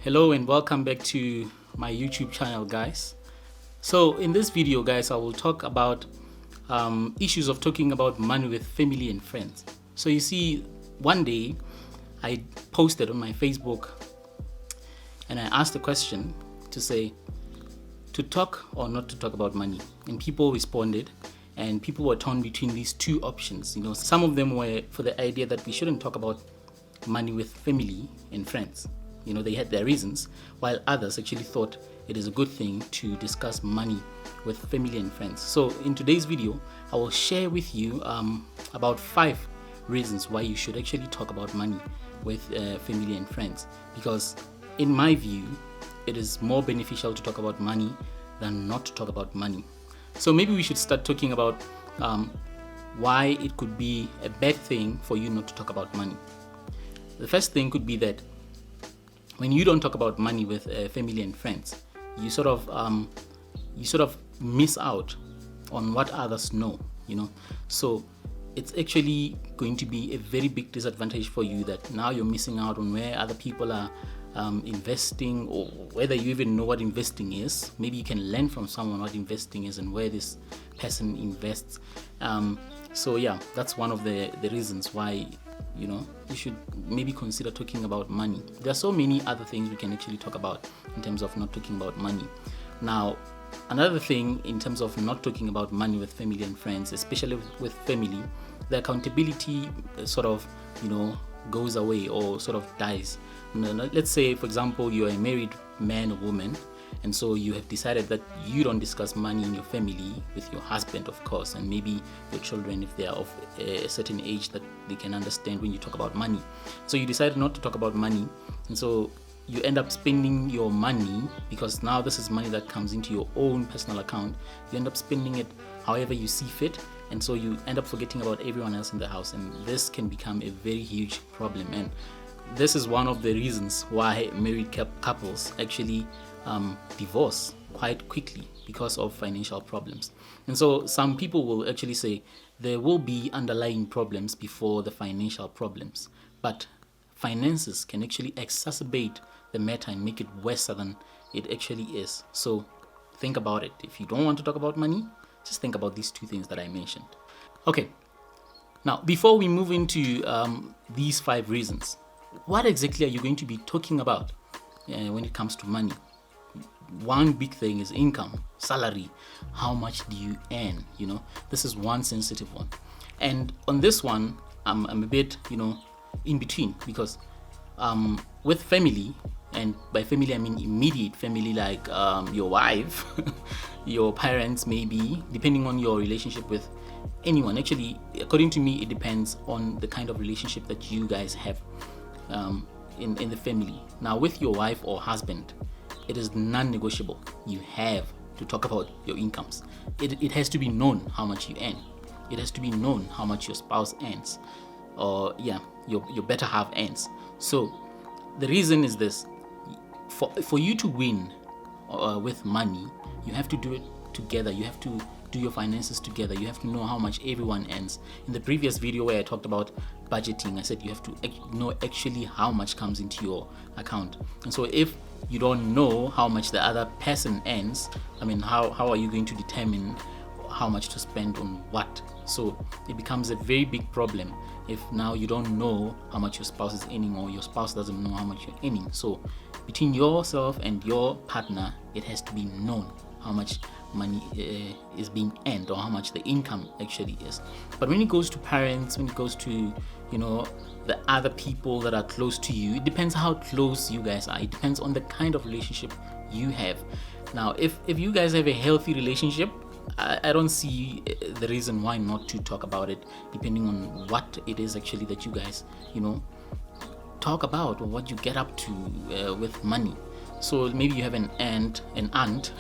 Hello and welcome back to my YouTube channel, guys. So in this video, guys, I will talk about issues of talking about money with family and friends. So you see, one day I posted on my Facebook and I asked a question to say to talk or not to talk about money, and people responded, and people were torn between these two options. Some of them were for the idea that we shouldn't talk about money with family and friends. They had their reasons, while others actually thought it is a good thing to discuss money with family and friends. So in today's video, I will share with you about 5 reasons why you should actually talk about money with family and friends, because in my view, it is more beneficial to talk about money than not to talk about money. So maybe we should start talking about why it could be a bad thing for you not to talk about money. The first thing could be that when you don't talk about money with family and friends, you sort of miss out on what others know. So it's actually going to be a very big disadvantage for you, that now you're missing out on where other people are investing, or whether you even know what investing is. Maybe you can learn from someone what investing is and where this person invests. So yeah, that's one of the reasons why you should maybe consider talking about money. There are so many other things we can actually talk about in terms of not talking about money. Now, another thing in terms of not talking about money with family and friends, especially with family, the accountability sort of goes away or sort of dies. Let's say, for example, you're a married man or woman, and so you have decided that you don't discuss money in your family with your husband, of course, and maybe your children, if they are of a certain age that they can understand when you talk about money. So you decided not to talk about money, and so you end up spending your money, because now this is money that comes into your own personal account. You end up spending it however you see fit, and so you end up forgetting about everyone else in the house, and this can become a very huge problem. And this is one of the reasons why married couples actually divorce quite quickly, because of financial problems. And so some people will actually say there will be underlying problems before the financial problems, but finances can actually exacerbate the matter and make it worse than it actually is. So think about it. If you don't want to talk about money, just think about these 2 things that I mentioned. Okay, now before we move into these 5 reasons, what exactly are you going to be talking about when it comes to money? One big thing is income, salary. How much do you earn? This is one sensitive one. And on this one, I'm a bit, in between, because with family, and by family I mean immediate family, like your wife, your parents, maybe, depending on your relationship with anyone. Actually, according to me, it depends on the kind of relationship that you guys have in the family. Now, with your wife or husband, it is non-negotiable. You have to talk about your incomes. It has to be known how much you earn. It has to be known how much your spouse earns, or your better half earns. So the reason is this: for you to win with money, you have to do it together. You have to do your finances together. You have to know how much everyone earns. In the previous video where I talked about budgeting, I said you have to know actually how much comes into your account. And so if you don't know how much the other person earns, how are you going to determine how much to spend on what? So it becomes a very big problem if now you don't know how much your spouse is earning, or your spouse doesn't know how much you're earning. So between yourself and your partner, it has to be known how much money is being earned, or how much the income actually is. But when it goes to parents, when it goes to the other people that are close to you, it depends how close you guys are. It depends on the kind of relationship you have. Now, if you guys have a healthy relationship, I don't see the reason why not to talk about it, depending on what it is actually that you guys talk about, or what you get up to with money. So maybe you have an aunt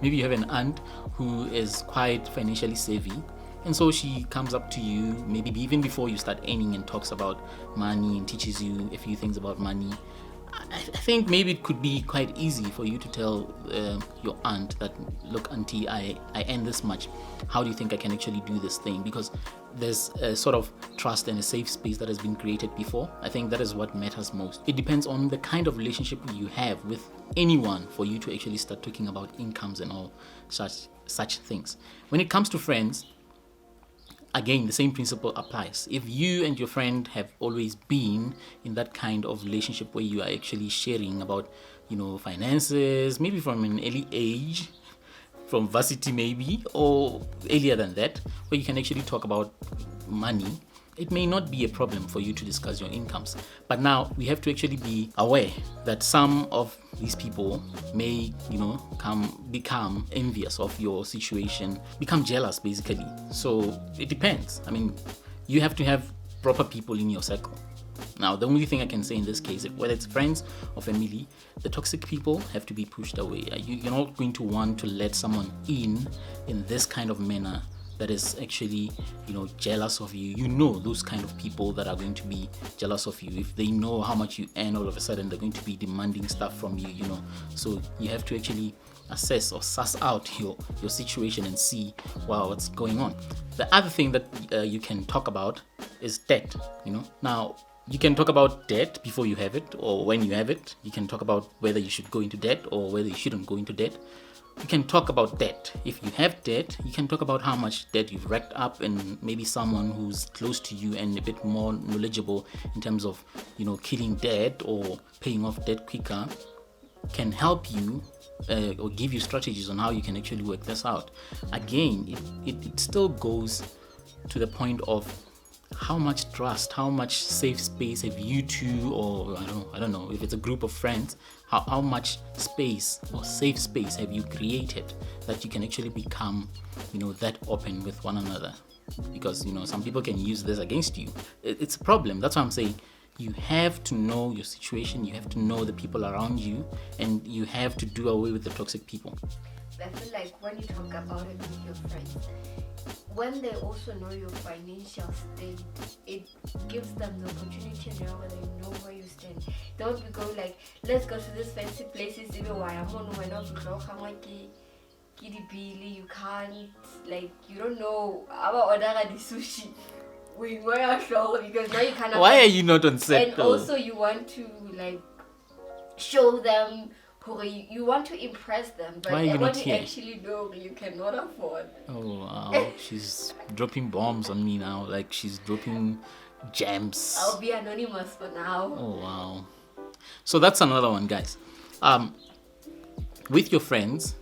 maybe you have an aunt who is quite financially savvy, and so she comes up to you maybe even before you start earning, and talks about money and teaches you a few things about money. I think maybe it could be quite easy for you to tell your aunt that, look, auntie, I earn this much. How do you think I can actually do this thing? Because there's a sort of trust and a safe space that has been created before. I think that is what matters most. It depends on the kind of relationship you have with anyone for you to actually start talking about incomes and all such things. When it comes to friends, again, the same principle applies. If you and your friend have always been in that kind of relationship where you are actually sharing about, finances, maybe from an early age, from varsity maybe, or earlier than that, where you can actually talk about money, it may not be a problem for you to discuss your incomes. But now we have to actually be aware that some of these people may, become envious of your situation, become jealous basically. So it depends. I mean, you have to have proper people in your circle. Now, the only thing I can say in this case, whether it's friends or family, the toxic people have to be pushed away. You're not going to want to let someone in this kind of manner that is actually, jealous of you. Those kind of people that are going to be jealous of you. If they know how much you earn, all of a sudden they're going to be demanding stuff from you, So you have to actually assess or suss out your situation and see, what's going on. The other thing that you can talk about is debt, Now, you can talk about debt before you have it or when you have it. You can talk about whether you should go into debt or whether you shouldn't go into debt. You can talk about debt. If you have debt, you can talk about how much debt you've racked up, and maybe someone who's close to you and a bit more knowledgeable in terms of, killing debt or paying off debt quicker can help you or give you strategies on how you can actually work this out. Again, it still goes to the point of how much trust, how much safe space have you two, or I don't know if it's a group of friends, how much space or safe space have you created that you can actually become, that open with one another? Because, some people can use this against you. It's a problem. That's why I'm saying you have to know your situation, you have to know the people around you, and you have to do away with the toxic people. I feel like when you talk about it with your friends, when they also know your financial state, it gives them the opportunity now when they know where you stand. Don't go like, let's go to this fancy places, even why I'm on when I'm you can't, like, you don't know about order the sushi. We were sure because now you cannot. Why are you not on set? And also you want to like show them. You want to impress them, but what you actually know you cannot afford. Oh wow, she's dropping bombs on me now, like she's dropping gems. I'll be anonymous for now. Oh wow. So that's another one, guys. With your friends,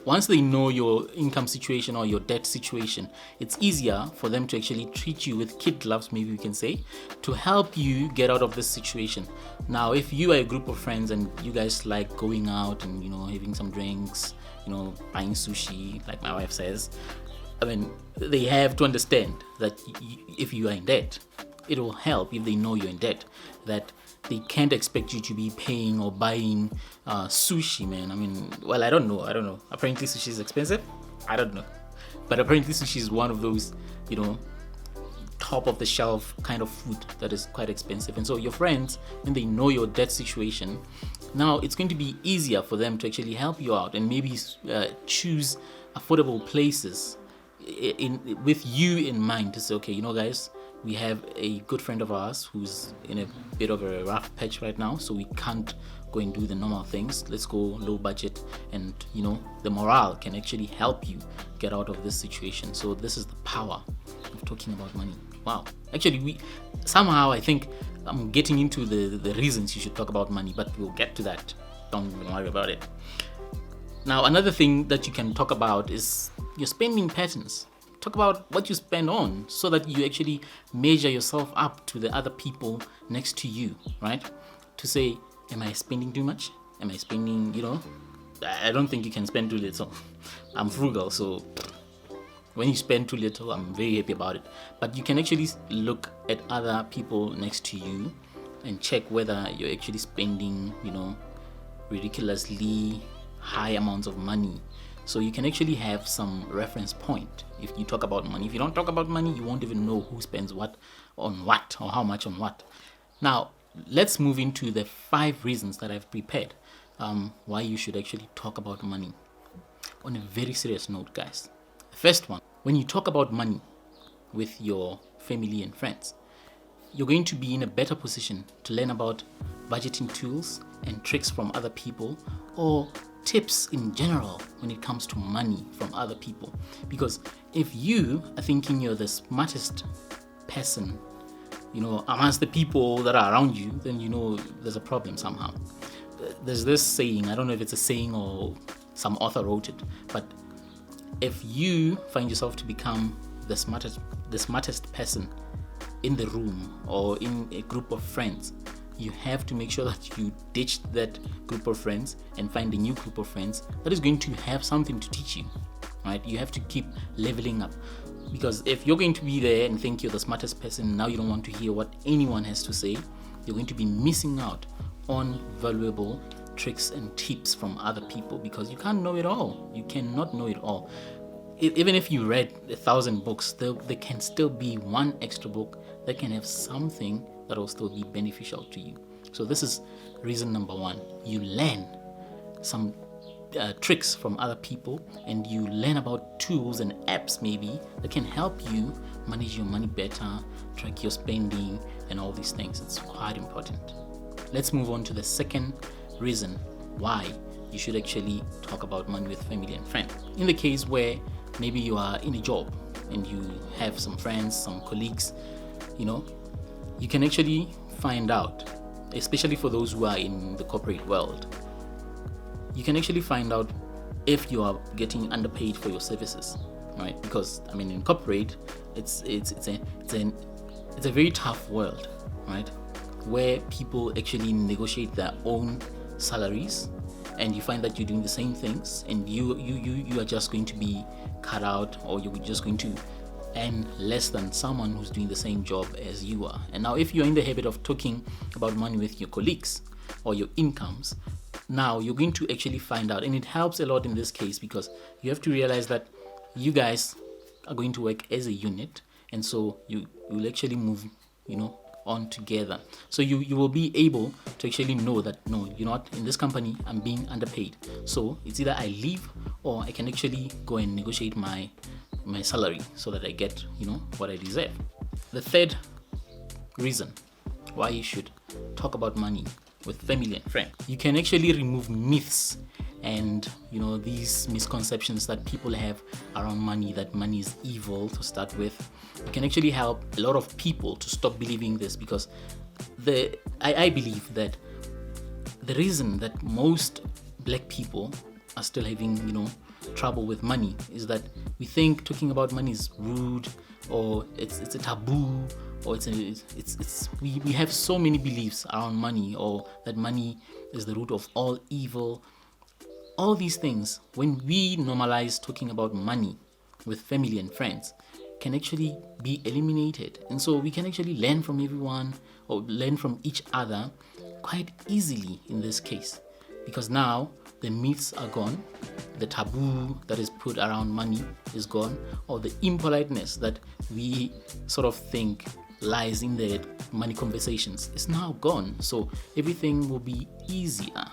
once they know your income situation or your debt situation, it's easier for them to actually treat you with kid gloves, maybe we can say, to help you get out of this situation. Now, if you are a group of friends and you guys like going out and, having some drinks, buying sushi, like my wife says, I mean, they have to understand that if you are in debt, it will help if they know you're in debt, that they can't expect you to be paying or buying sushi, man. I mean, well, I don't know. Apparently sushi is expensive. I don't know. But apparently sushi is one of those, top of the shelf kind of food that is quite expensive. And so your friends, when they know your debt situation, now it's going to be easier for them to actually help you out and maybe choose affordable places with you in mind to say, okay, guys, we have a good friend of ours who's in a bit of a rough patch right now, so we can't go and do the normal things. Let's go low budget, and the morale can actually help you get out of this situation. So this is the power of talking about money. Wow. Actually, I think I'm getting into the reasons you should talk about money, but we'll get to that. Don't even worry about it. Now, another thing that you can talk about is your spending patterns. Talk about what you spend on so that you actually measure yourself up to the other people next to you, right? To say, am I spending too much? Am I spending, I don't think you can spend too little. I'm frugal, so when you spend too little, I'm very happy about it. But you can actually look at other people next to you and check whether you're actually spending, ridiculously high amounts of money. So you can actually have some reference point if you talk about money. If you don't talk about money, you won't even know who spends what on what or how much on what. Now, let's move into the 5 reasons that I've prepared why you should actually talk about money on a very serious note, guys. The first one, when you talk about money with your family and friends, you're going to be in a better position to learn about budgeting tools and tricks from other people, or tips in general when it comes to money from other people. Because if you are thinking you're the smartest person, amongst the people that are around you, then there's a problem somehow. There's this saying, I don't know if it's a saying or some author wrote it, but if you find yourself to become the smartest person in the room or in a group of friends, you have to make sure that you ditch that group of friends and find a new group of friends that is going to have something to teach you, right? You have to keep leveling up, because if you're going to be there and think you're the smartest person, now you don't want to hear what anyone has to say, you're going to be missing out on valuable tricks and tips from other people, because you can't know it all. You cannot know it all. Even if you read 1,000 books, there can still be one extra book that can have something that will still be beneficial to you. So this is reason number 1. You learn some tricks from other people, and you learn about tools and apps maybe that can help you manage your money better, track your spending, and all these things. It's quite important. Let's move on to the second reason why you should actually talk about money with family and friends. In the case where maybe you are in a job and you have some friends, some colleagues, you can actually find out, especially for those who are in the corporate world, you can actually find out if you are getting underpaid for your services, right? Because in corporate, it's a very tough world, right? Where people actually negotiate their own salaries, and you find that you're doing the same things, and you are just going to be cut out, or you're just going to earn less than someone who's doing the same job as you are. And now if you're in the habit of talking about money with your colleagues or your incomes, now you're going to actually find out, and it helps a lot in this case, because you have to realize that you guys are going to work as a unit, and so you will actually move on together. So you will be able to actually know that, no, in this company I'm being underpaid, so it's either I leave or I can actually go and negotiate my salary so that I get what I deserve. The third reason why you should talk about money with family and friends, you can actually remove myths and these misconceptions that people have around money, that money is evil to start with. You can actually help a lot of people to stop believing this, because I believe that the reason that most black people are still having trouble with money is that we think talking about money is rude, or it's a taboo, or we have so many beliefs around money, or that money is the root of all evil. All these things, when we normalize talking about money with family and friends, can actually be eliminated. And so we can actually learn from everyone, or learn from each other quite easily in this case, because now the myths are gone, the taboo that is put around money is gone, or the impoliteness that we sort of think lies in the money conversations is now gone. So everything will be easier.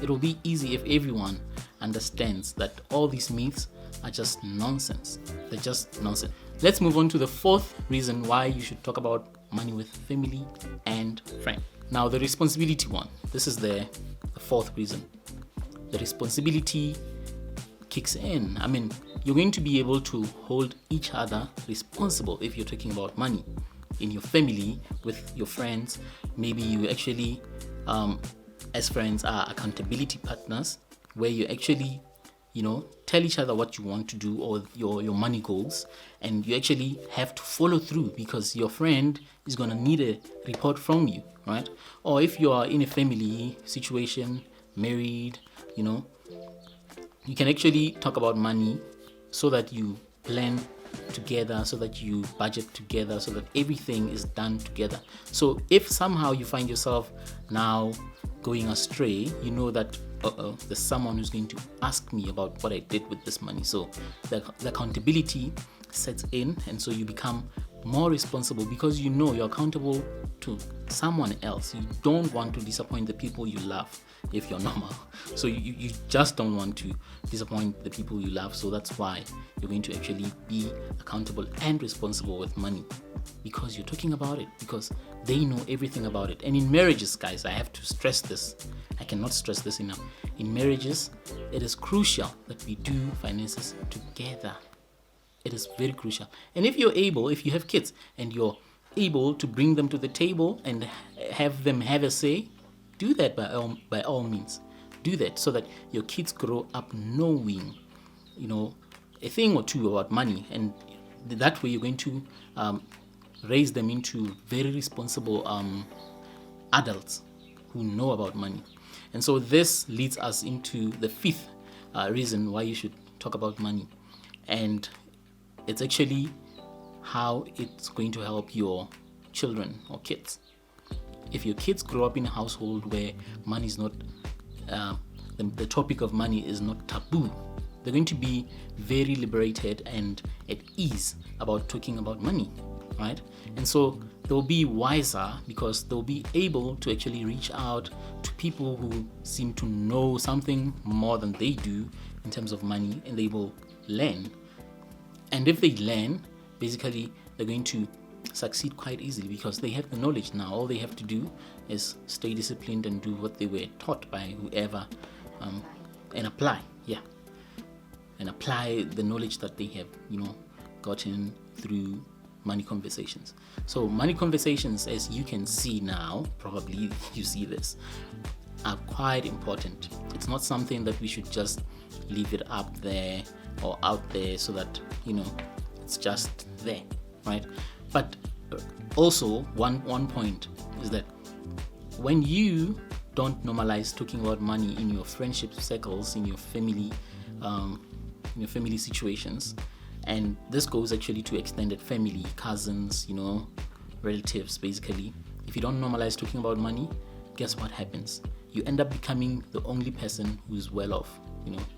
It will be easy if everyone understands that all these myths are just nonsense. They're just nonsense. Let's move on to the fourth reason why you should talk about money with family and friends. Now, the responsibility one. This is the fourth reason. The responsibility kicks in. You're going to be able to hold each other responsible if you're talking about money in your family, with your friends. Maybe you actually, as friends, are accountability partners, where you actually, tell each other what you want to do, or your money goals, and you actually have to follow through, because your friend is going to need a report from you, right? Or if you are in a family situation, married, you can actually talk about money so that you plan together, so that you budget together, so that everything is done together. So if somehow you find yourself now going astray, you know that there's someone who's going to ask me about what I did with this money. So the accountability sets in, and so you become more responsible, because you're accountable to someone else. You don't want to disappoint the people you love if you're normal. So you just don't want to disappoint the people you love. So that's why you're going to actually be accountable and responsible with money, because you're talking about it, because they know everything about it. And in marriages, guys, I have to stress this. I cannot stress this enough. In marriages, it is crucial that we do finances together. It is very crucial. And if you're able, if you have kids and you're able to bring them to the table and have them have a say, do that by all means. Do that so that your kids grow up knowing, a thing or two about money, and that way you're going to raise them into very responsible adults who know about money. And so this leads us into the fifth reason why you should talk about money, and it's actually how it's going to help your children or kids. If your kids grow up in a household where money is not, the topic of money is not taboo, they're going to be very liberated and at ease about talking about money, right? And so they'll be wiser because they'll be able to actually reach out to people who seem to know something more than they do in terms of money, and they will learn. And if they learn, basically they're going to succeed quite easily because they have the knowledge now. All they have to do is stay disciplined and do what they were taught by whoever, and apply the knowledge that they have gotten through money conversations. So money conversations, as you can see now, probably you see this, are quite important. It's not something that we should just leave it up there or out there so that it's just there, right? But also one point is that when you don't normalize talking about money in your friendship circles, in your family situations, and this goes actually to extended family, cousins, relatives, basically. If you don't normalize talking about money, guess what happens? You end up becoming the only person who's well off.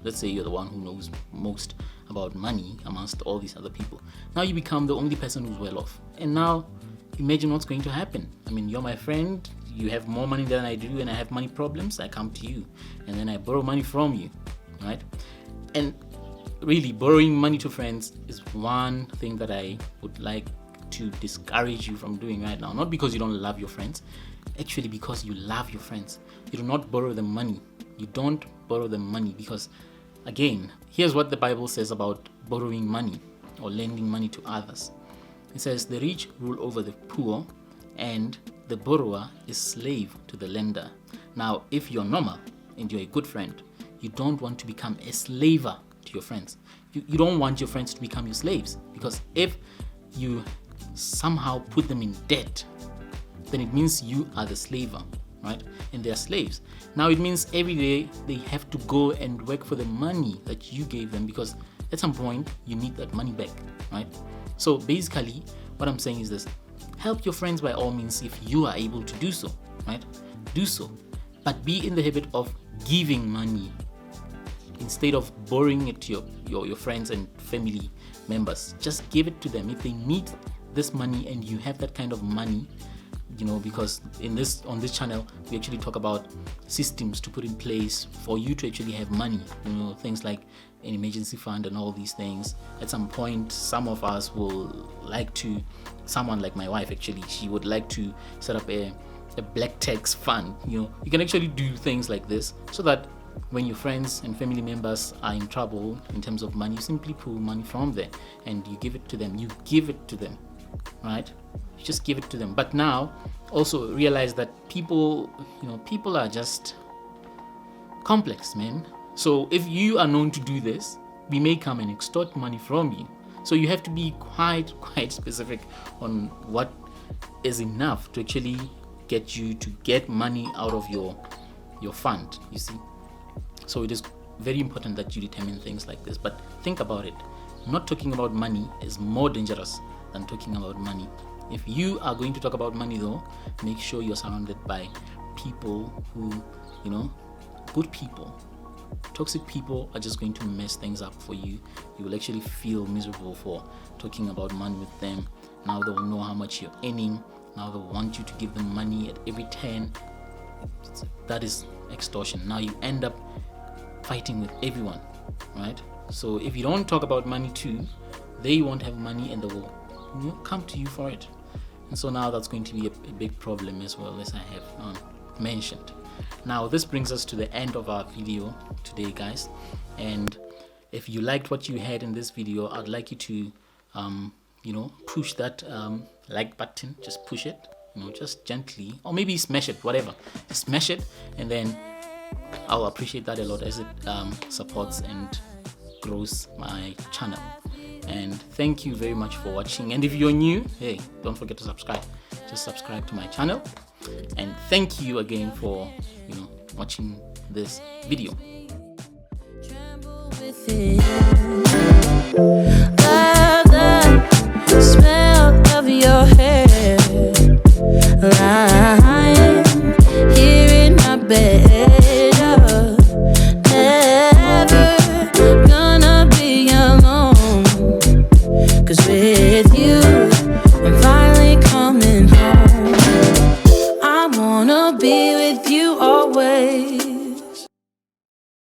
Let's say you're the one who knows most about money amongst all these other people. Now you become the only person who's well off. And now imagine what's going to happen. I mean, you're my friend, you have more money than I do, and I have money problems. I come to you and then I borrow money from you, right? And really, borrowing money to friends is one thing that I would like to discourage you from doing right now. Not because you don't love your friends, actually because you love your friends. You do not borrow them money. You don't borrow them money because, again, here's what the Bible says about borrowing money or lending money to others. It says, the rich rule over the poor, and the borrower is slave to the lender. Now, if you're normal and you're a good friend, you don't want to become a slaver to your friends. You don't want your friends to become your slaves, because if you somehow put them in debt, then it means you are the slaver, right? And they're slaves. Now it means every day they have to go and work for the money that you gave them, because at some point you need that money back, right? So basically what I'm saying is this: help your friends by all means if you are able to do so, right? Do so, but be in the habit of giving money instead of borrowing it to your friends and family members. Just give it to them if they need this money, and you have that kind of money, because on this channel we actually talk about systems to put in place for you to actually have money, things like an emergency fund and all these things. At some point, some of us will like to, someone like my wife actually, she would like to set up a black tax fund. You can actually do things like this so that when your friends and family members are in trouble in terms of money, you simply pull money from there and you give it to them. Right? You just give it to them. But now also realize that people are just complex, man. So if you are known to do this, we may come and extort money from you. So you have to be quite specific on what is enough to actually get you to get money out of your fund, you see. So it is very important that you determine things like this. But think about it. Not talking about money is more dangerous than talking about money. If you are going to talk about money though, make sure you're surrounded by people who, good people. Toxic people are just going to mess things up for you. You will actually feel miserable for talking about money with them. Now they will know how much you're earning, Now they want you to give them money at every turn. That is extortion. Now you end up fighting with everyone, right? So if you don't talk about money too, they won't have money and they will come to you for it. And so now that's going to be a big problem as well, as I have mentioned. Now this brings us to the end of our video today, guys. And if you liked what you heard in this video, I'd like you to push that like button. Just push it, just gently, or maybe smash it, whatever. Just smash it, and then I'll appreciate that a lot, as it supports and grows my channel. And thank you very much for watching. And if you're new, hey, don't forget to subscribe. Just subscribe to my channel. And thank you again for watching this video.